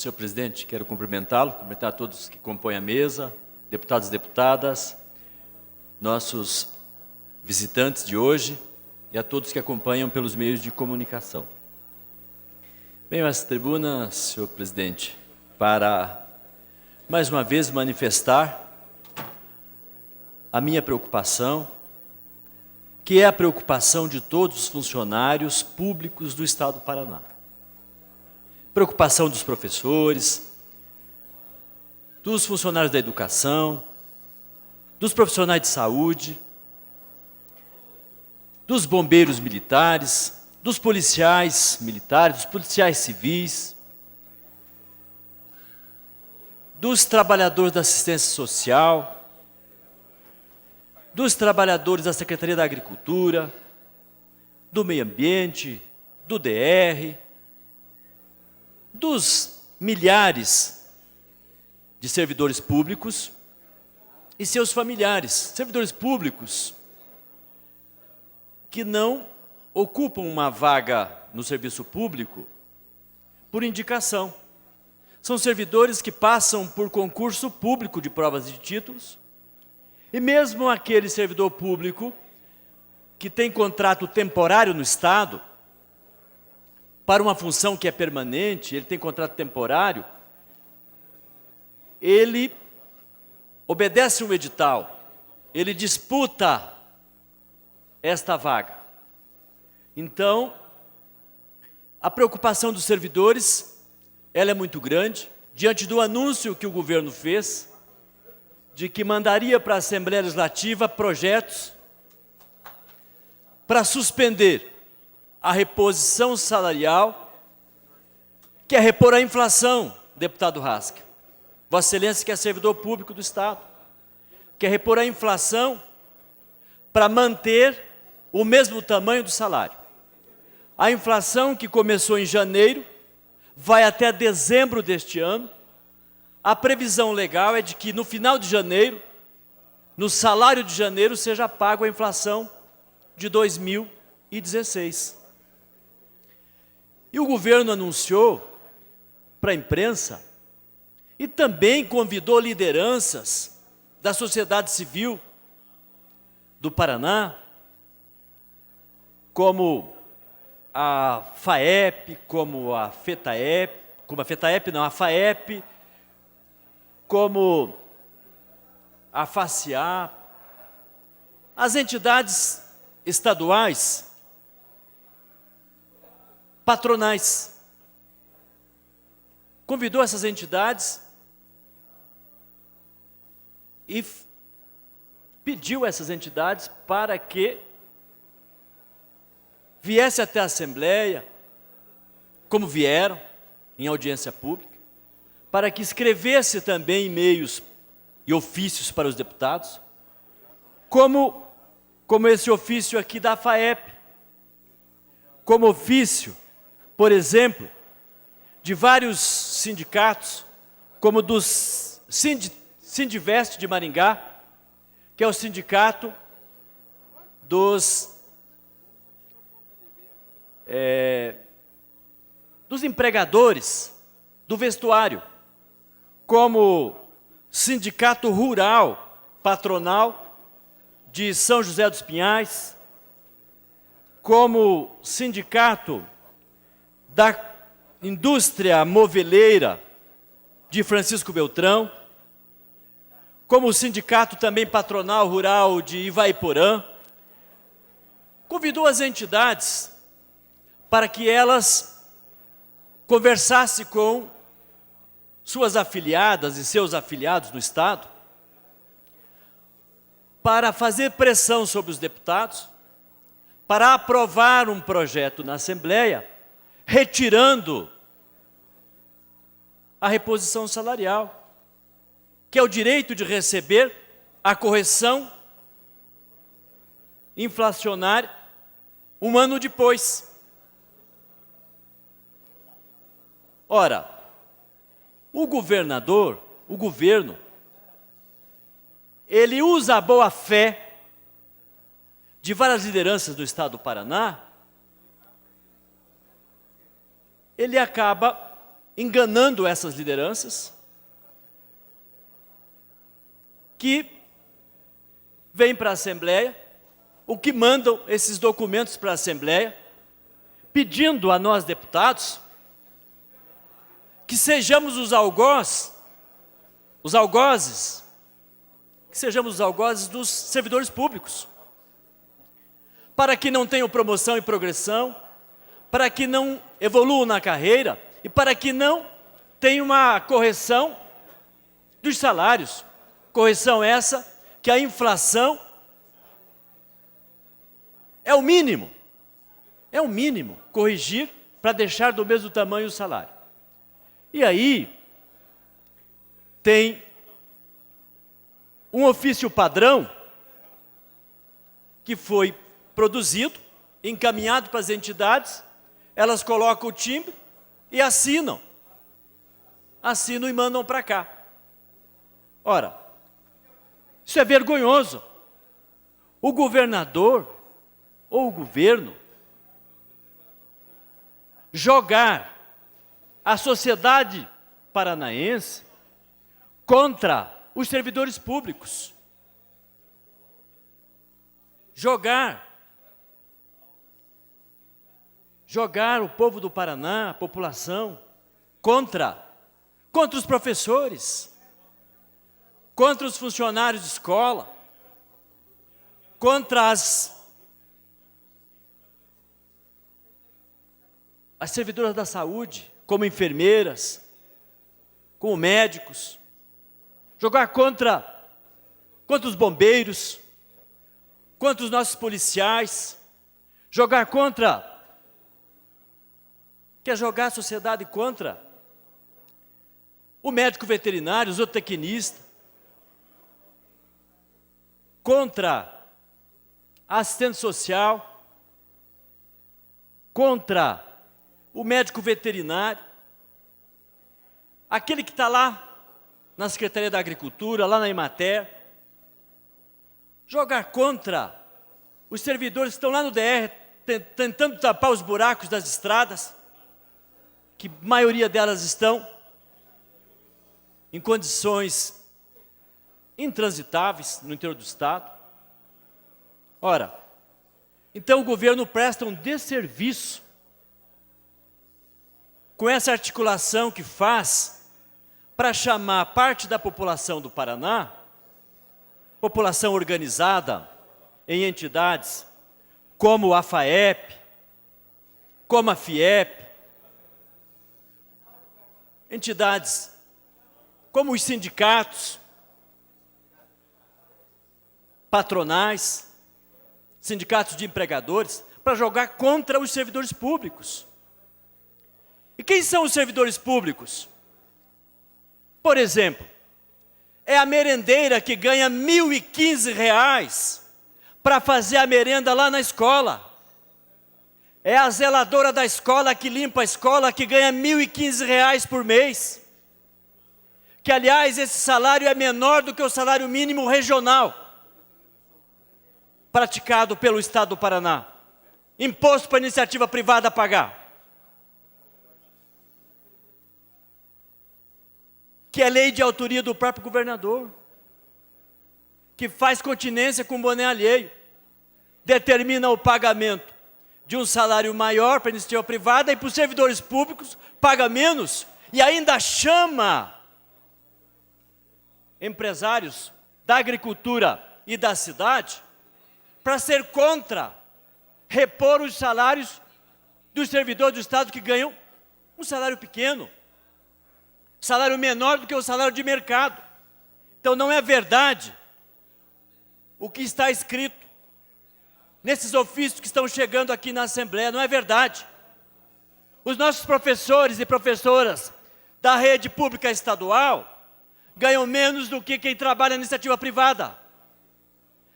Senhor presidente, quero cumprimentar todos que compõem a mesa, deputados e deputadas, nossos visitantes de hoje e a todos que acompanham pelos meios de comunicação. Venho a essa tribuna, senhor presidente, para mais uma vez manifestar a minha preocupação, que é a preocupação de todos os funcionários públicos do Estado do Paraná. Preocupação dos professores, dos funcionários da educação, dos profissionais de saúde, dos bombeiros militares, dos policiais militares, dos policiais civis, dos trabalhadores da assistência social, dos trabalhadores da Secretaria da Agricultura, do Meio Ambiente, do DR, dos milhares de servidores públicos e seus familiares, servidores públicos que não ocupam uma vaga no serviço público por indicação. São servidores que passam por concurso público de provas e de títulos, e mesmo aquele servidor público que tem contrato temporário no Estado, para uma função que é permanente, ele tem contrato temporário, ele obedece um edital, ele disputa esta vaga. Então, a preocupação dos servidores, ela é muito grande, diante do anúncio que o governo fez, de que mandaria para a Assembleia Legislativa projetos para suspender a reposição salarial, que é repor a inflação, deputado Rasca. Vossa Excelência, que é servidor público do Estado, quer repor a inflação para manter o mesmo tamanho do salário. A inflação que começou em janeiro, vai até dezembro deste ano. A previsão legal é de que no final de janeiro, no salário de janeiro, seja pago a inflação de 2016. E o governo anunciou para a imprensa e também convidou lideranças da sociedade civil do Paraná, como a FAEP, como a FETAEP, a FAEP, como a FACIA, as entidades estaduais, patronais. Convidou essas entidades e pediu a essas entidades para que viesse até a Assembleia, como vieram, em audiência pública, para que escrevesse também e-mails e ofícios para os deputados, como esse ofício aqui da FAEP, como ofício, por exemplo, de vários sindicatos, como do Sindivest de Maringá, que é o sindicato dos empregadores do vestuário, como Sindicato Rural Patronal de São José dos Pinhais, como Sindicato da Indústria Moveleira de Francisco Beltrão, como o Sindicato também Patronal Rural de Ivaiporã. Convidou as entidades para que elas conversassem com suas afiliadas e seus afiliados no Estado, para fazer pressão sobre os deputados, para aprovar um projeto na Assembleia, retirando a reposição salarial, que é o direito de receber a correção inflacionária um ano depois. Ora, o governo, ele usa a boa-fé de várias lideranças do Estado do Paraná, ele acaba enganando essas lideranças, que vêm para a Assembleia, ou que mandam esses documentos para a Assembleia, pedindo a nós, deputados, que sejamos os algozes, que sejamos os algozes dos servidores públicos, para que não tenham promoção e progressão, para que não evoluam na carreira e para que não tenha uma correção dos salários. Correção essa que a inflação é o mínimo corrigir para deixar do mesmo tamanho o salário. E aí tem um ofício padrão que foi produzido, encaminhado para as entidades, elas colocam o timbre e assinam e mandam para cá. Ora, isso é vergonhoso. O governador ou o governo jogar a sociedade paranaense contra os servidores públicos. Jogar o povo do Paraná, a população, contra os professores, contra os funcionários de escola, contra as servidoras da saúde, como enfermeiras, como médicos, jogar contra os bombeiros, contra os nossos policiais, quer jogar a sociedade contra o médico veterinário, o zootecnista, contra a assistente social, contra o médico veterinário, aquele que está lá na Secretaria da Agricultura, lá na Emater, jogar contra os servidores que estão lá no DR, tentando tapar os buracos das estradas, que a maioria delas estão em condições intransitáveis no interior do Estado. Ora, então o governo presta um desserviço com essa articulação que faz para chamar parte da população do Paraná, população organizada em entidades como a FAEP, como a FIEP, entidades como os sindicatos, patronais, sindicatos de empregadores, para jogar contra os servidores públicos. E quem são os servidores públicos? Por exemplo, é a merendeira que ganha R$ 1.015 para fazer a merenda lá na escola. É a zeladora da escola que limpa a escola que ganha R$ 1.015 por mês. Que, aliás, esse salário é menor do que o salário mínimo regional praticado pelo Estado do Paraná. Imposto para iniciativa privada pagar. Que é lei de autoria do próprio governador, que faz continência com o boné alheio, determina o pagamento de um salário maior para a iniciativa privada e para os servidores públicos paga menos e ainda chama empresários da agricultura e da cidade para ser contra repor os salários dos servidores do Estado que ganham um salário pequeno, salário menor do que o salário de mercado. Então não é verdade o que está escrito nesses ofícios que estão chegando aqui na Assembleia, não é verdade. Os nossos professores e professoras da rede pública estadual ganham menos do que quem trabalha na iniciativa privada.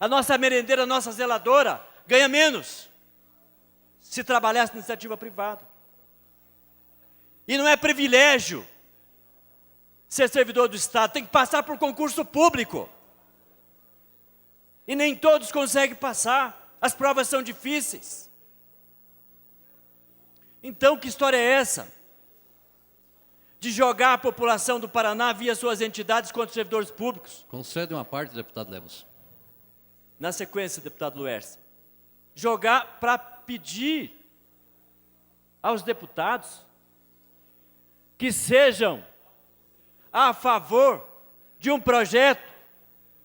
A nossa merendeira, a nossa zeladora, ganha menos se trabalhasse na iniciativa privada. E não é privilégio ser servidor do Estado, tem que passar por concurso público. E nem todos conseguem passar, as provas são difíceis. Então, que história é essa? de jogar a população do Paraná via suas entidades contra os servidores públicos. Concede uma parte, deputado Lemos. Na sequência, deputado Luerce, jogar para pedir aos deputados que sejam a favor de um projeto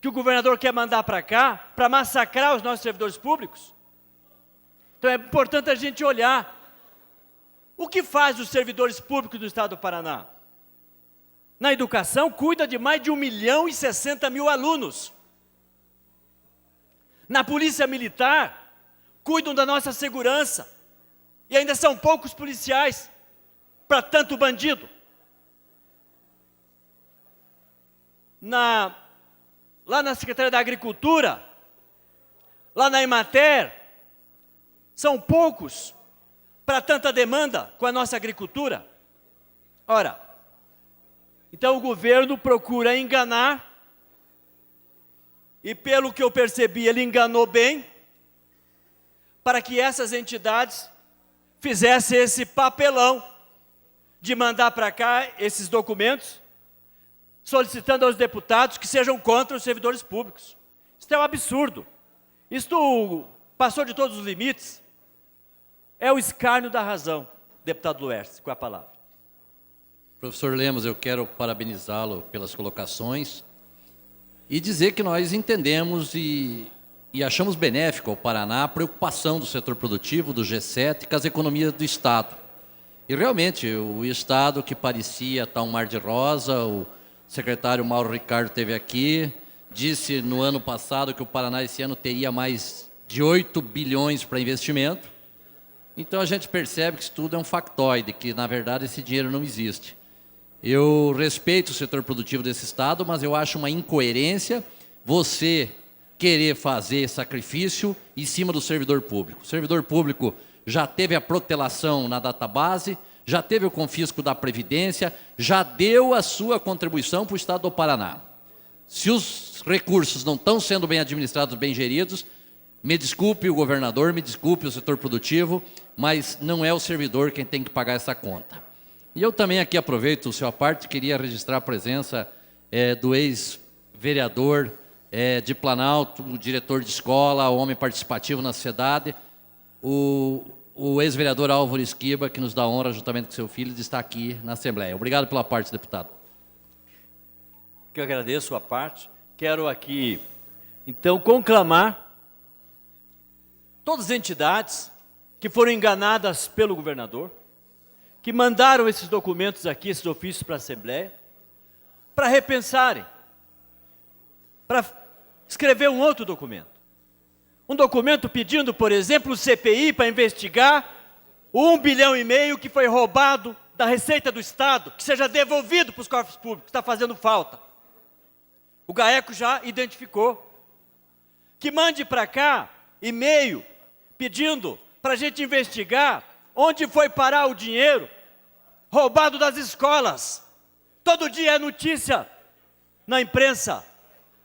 que o governador quer mandar para cá, para massacrar os nossos servidores públicos. Então é importante a gente olhar o que faz os servidores públicos do Estado do Paraná. Na educação, cuida de mais de 1.060.000 alunos. Na Polícia Militar, cuidam da nossa segurança. E ainda são poucos policiais para tanto bandido. Lá na Secretaria da Agricultura, lá na Emater, são poucos para tanta demanda com a nossa agricultura. Ora, então o governo procura enganar, e pelo que eu percebi, ele enganou bem, para que essas entidades fizessem esse papelão de mandar para cá esses documentos, solicitando aos deputados que sejam contra os servidores públicos. Isso é um absurdo. Isto passou de todos os limites. É o escárnio da razão, deputado Luerce, com a palavra. Professor Lemos, eu quero parabenizá-lo pelas colocações e dizer que nós entendemos e achamos benéfico ao Paraná a preocupação do setor produtivo, do G7, com as economias do Estado. E realmente, o Estado que parecia estar um mar de rosa, o secretário Mauro Ricardo esteve aqui, disse no ano passado que o Paraná esse ano teria mais de 8 bilhões para investimento. Então a gente percebe que isso tudo é um factoide, que na verdade esse dinheiro não existe. Eu respeito o setor produtivo desse Estado, mas eu acho uma incoerência você querer fazer sacrifício em cima do servidor público. O servidor público já teve a protelação na database, já teve o confisco da Previdência, já deu a sua contribuição para o Estado do Paraná. Se os recursos não estão sendo bem administrados, bem geridos, me desculpe o governador, me desculpe o setor produtivo, mas não é o servidor quem tem que pagar essa conta. E eu também aqui aproveito a sua parte, queria registrar a presença do ex-vereador de Planalto, o diretor de escola, o homem participativo na sociedade, o ex-vereador Álvaro Esquiba, que nos dá a honra, juntamente com seu filho, de estar aqui na Assembleia. Obrigado pela parte, deputado. Que eu agradeço a parte. Quero aqui, então, conclamar todas as entidades que foram enganadas pelo governador, que mandaram esses documentos aqui, esses ofícios para a Assembleia, para repensarem, para escrever um outro documento. Um documento pedindo, por exemplo, o CPI para investigar o 1,5 bilhão que foi roubado da Receita do Estado, que seja devolvido para os cofres públicos, está fazendo falta. O GAECO já identificou. Que mande para cá e-mail pedindo para a gente investigar onde foi parar o dinheiro roubado das escolas. Todo dia é notícia na imprensa.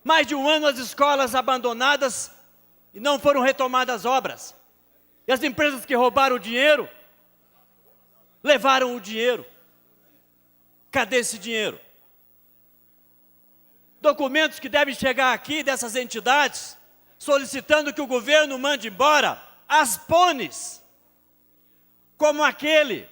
Mais de 1 ano as escolas abandonadas e não foram retomadas obras. E as empresas que roubaram o dinheiro, levaram o dinheiro. Cadê esse dinheiro? Documentos que devem chegar aqui dessas entidades, solicitando que o governo mande embora as PONES, como aquele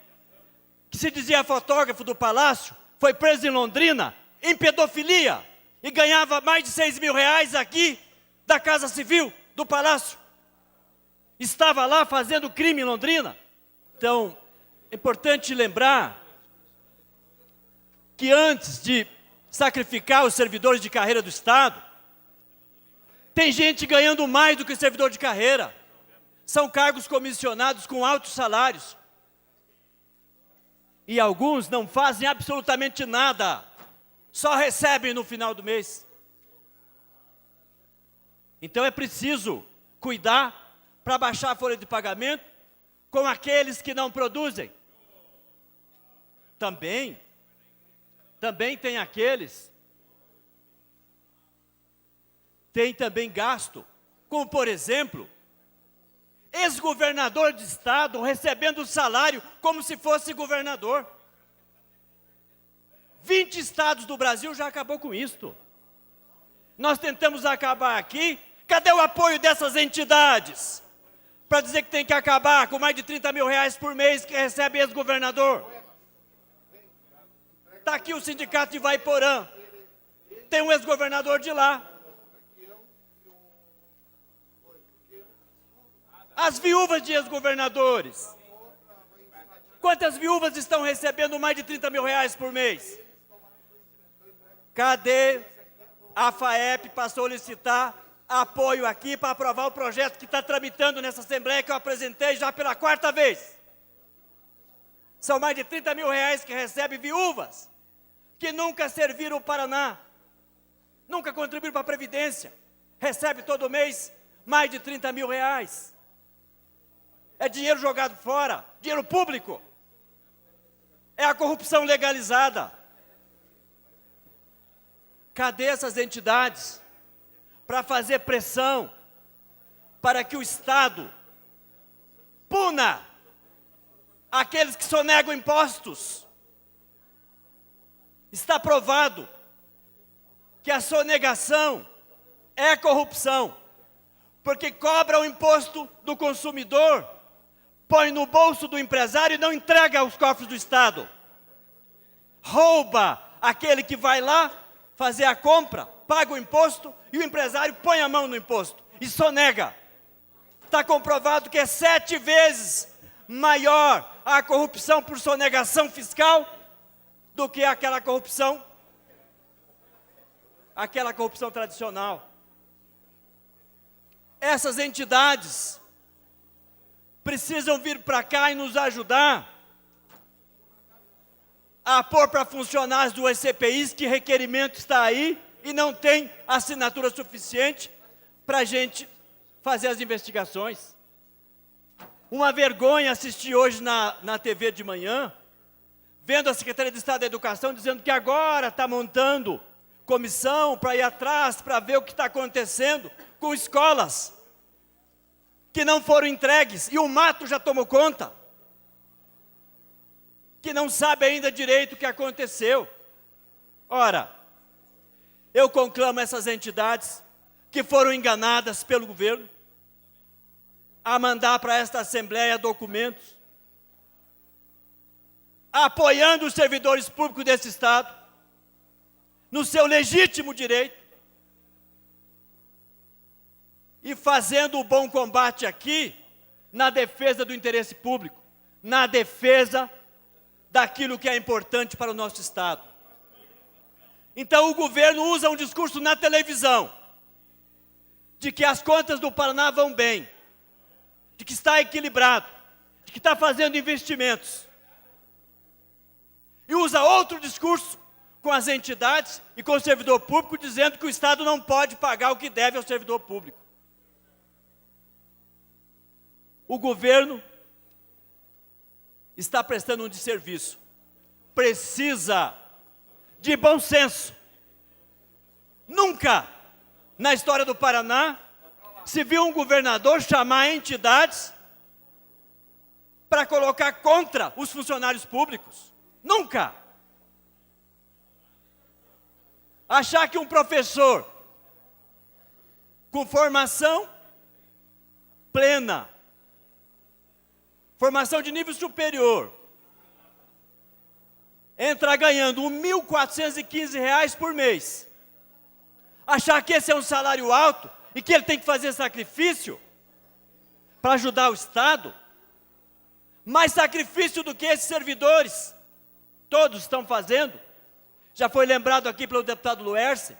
que se dizia fotógrafo do Palácio, foi preso em Londrina, em pedofilia, e ganhava mais de 6 mil reais aqui, da Casa Civil, do Palácio. Estava lá fazendo crime em Londrina. Então, é importante lembrar que antes de sacrificar os servidores de carreira do Estado, tem gente ganhando mais do que servidor de carreira. São cargos comissionados com altos salários. E alguns não fazem absolutamente nada, só recebem no final do mês. Então é preciso cuidar para baixar a folha de pagamento com aqueles que não produzem. Também tem aqueles, tem também gasto, como por exemplo, ex-governador de estado recebendo salário como se fosse governador. 20 estados do Brasil já acabou com isto. Nós tentamos acabar aqui, cadê o apoio dessas entidades? Para dizer que tem que acabar com mais de 30 mil reais por mês que recebe ex-governador. Está aqui o sindicato de Vaiporã. Tem um ex-governador de lá. As viúvas de ex-governadores. Quantas viúvas estão recebendo mais de 30 mil reais por mês? Cadê a FAEP para solicitar apoio aqui para aprovar o projeto que está tramitando nessa Assembleia que eu apresentei já pela 4ª vez? São mais de 30 mil reais que recebem viúvas que nunca serviram o Paraná, nunca contribuíram para a Previdência, recebe todo mês mais de 30 mil reais. É dinheiro jogado fora, dinheiro público. É a corrupção legalizada. Cadê essas entidades para fazer pressão para que o Estado puna aqueles que sonegam impostos? Está provado que a sonegação é corrupção, porque cobra o imposto do consumidor, põe no bolso do empresário e não entrega aos cofres do Estado. Rouba aquele que vai lá fazer a compra, paga o imposto e o empresário põe a mão no imposto e sonega. Está comprovado que é 7 vezes maior a corrupção por sonegação fiscal do que aquela corrupção tradicional. Essas entidades precisam vir para cá e nos ajudar a pôr para funcionar as 2 CPIs, que requerimento está aí e não tem assinatura suficiente para a gente fazer as investigações. Uma vergonha assistir hoje na TV de manhã, vendo a Secretaria de Estado da Educação dizendo que agora está montando comissão para ir atrás, para ver o que está acontecendo com escolas que não foram entregues e o mato já tomou conta, que não sabe ainda direito o que aconteceu. Ora, eu conclamo essas entidades que foram enganadas pelo governo a mandar para esta Assembleia documentos apoiando os servidores públicos desse Estado no seu legítimo direito e fazendo o bom combate aqui na defesa do interesse público, na defesa daquilo que é importante para o nosso Estado. Então o governo usa um discurso na televisão de que as contas do Paraná vão bem, de que está equilibrado, de que está fazendo investimentos. E usa outro discurso com as entidades e com o servidor público, dizendo que o Estado não pode pagar o que deve ao servidor público. O governo está prestando um desserviço. Precisa de bom senso. Nunca na história do Paraná se viu um governador chamar entidades para colocar contra os funcionários públicos. Nunca. Achar que um professor com formação plena, formação de nível superior, entra ganhando R$ 1.415 por mês. Achar que esse é um salário alto e que ele tem que fazer sacrifício para ajudar o Estado, mais sacrifício do que esses servidores todos estão fazendo. Já foi lembrado aqui pelo deputado Luerce,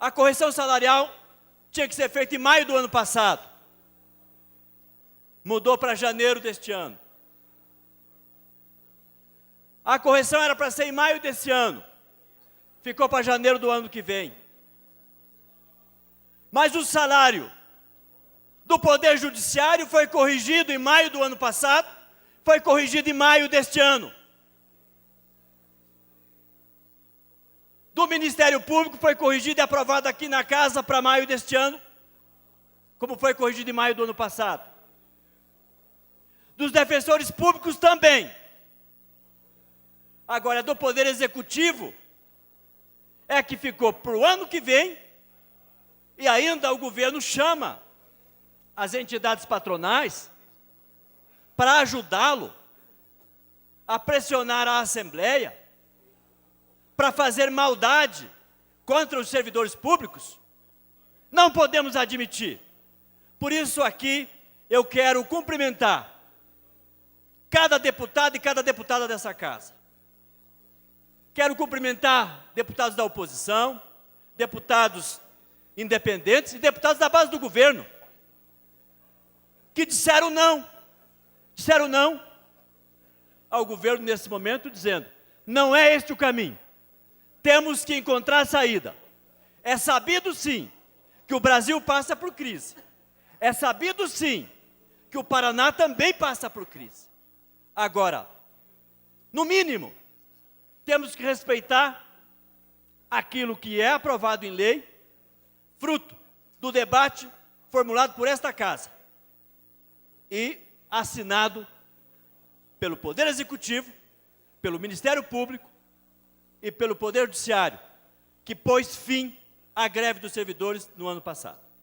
a correção salarial tinha que ser feita em maio do ano passado. Mudou para janeiro deste ano. A correção era para ser em maio desse ano. Ficou para janeiro do ano que vem. Mas o salário do Poder Judiciário foi corrigido em maio do ano passado, foi corrigido em maio deste ano. Do Ministério Público foi corrigido e aprovado aqui na Casa para maio deste ano, como foi corrigido em maio do ano passado. Dos defensores públicos também. Agora, do Poder Executivo, é que ficou para o ano que vem, e ainda o governo chama as entidades patronais para ajudá-lo a pressionar a Assembleia para fazer maldade contra os servidores públicos. Não podemos admitir. Por isso aqui eu quero cumprimentar cada deputado e cada deputada dessa casa. Quero cumprimentar deputados da oposição, deputados independentes e deputados da base do governo, que disseram não ao governo nesse momento, dizendo: não é este o caminho, temos que encontrar saída. É sabido sim que o Brasil passa por crise, é sabido sim que o Paraná também passa por crise. Agora, no mínimo, temos que respeitar aquilo que é aprovado em lei, fruto do debate formulado por esta casa e assinado pelo Poder Executivo, pelo Ministério Público e pelo Poder Judiciário, que pôs fim à greve dos servidores no ano passado.